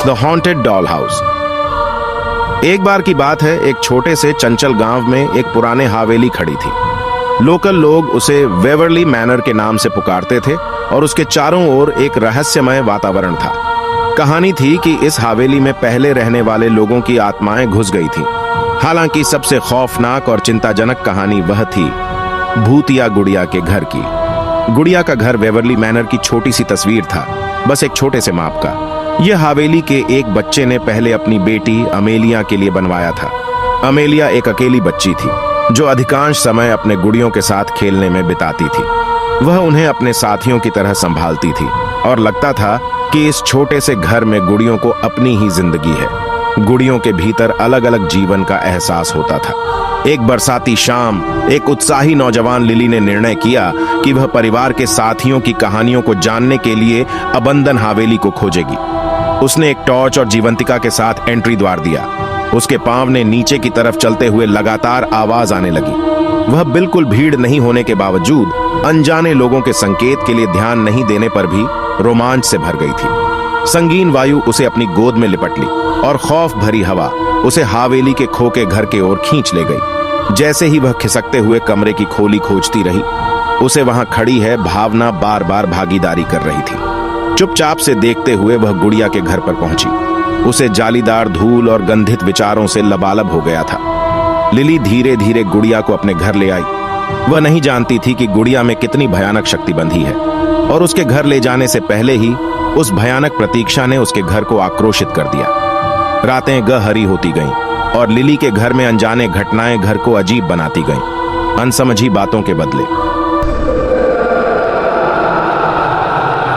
The haunted doll house. एक बार की बात है, एक छोटे से चंचल गांव में एक पुराने हवेली खड़ी थी। लोकल लोग उसे वेवरली मैनर के नाम से पुकारते थे और उसके चारों ओर एक रहस्यमय वातावरण था। कहानी थी कि इस हवेली में पहले रहने वाले लोगों की आत्माएं घुस गई थीं। हालांकि सबसे खौफनाक और चिंताजनक कहानी वह थी भूतिया गुड़िया के घर की। गुड़िया का घर वेवरली मैनर की छोटी सी तस्वीर था, बस एक छोटे से माप का। यह हवेली के एक बच्चे ने पहले अपनी बेटी अमेलिया के लिए बनवाया था। अमेलिया एक अकेली बच्ची थी जो अधिकांश समय अपने गुड़ियों के साथ खेलने में बिताती थी। वह उन्हें अपने साथियों की तरह संभालती थी और लगता था कि इस छोटे से घर में गुड़ियों को अपनी ही जिंदगी है। गुड़ियों के भीतर अलग अलग जीवन का एहसास होता था। एक बरसाती शाम एक उत्साही नौजवान लिली ने निर्णय किया कि वह परिवार के साथियों की कहानियों को जानने के लिए अबंदन हवेली को खोजेगी। उसने एक टॉर्च और जीवंतिका के साथ एंट्री द्वार दिया। उसके पांव ने नीचे की तरफ चलते हुए लगातार आवाज आने लगी। वह बिल्कुल भीड़ नहीं होने के बावजूद अनजाने लोगों के संकेत के लिए ध्यान नहीं देने पर भी रोमांच से भर गई थी। संगीन वायु उसे अपनी गोद में लिपट ली और खौफ भरी हवा उसे हवेली के खोके घर के ओर खींच ले गई। जैसे ही वह खिसकते हुए कमरे की खोली खोजती रही, उसे वहां खड़ी है भावना बार बार भागीदारी कर रही थी। चुपचाप से देखते हुए वह गुड़िया के घर पर पहुंची। उसे जालीदार धूल और गंधित विचारों से लबालब हो गया था। लिली धीरे धीरे गुड़िया को अपने घर ले आई। वह नहीं जानती थी कि गुड़िया में कितनी भयानक शक्ति बंधी है और उसके घर ले जाने से पहले ही उस भयानक प्रतीक्षा ने उसके घर को आक्रोशित कर दिया। रातें गहरी होती गईं और लिली के घर में अनजाने घटनाएं घर को अजीब बनाती गईं, अनसमझी बातों के बदले।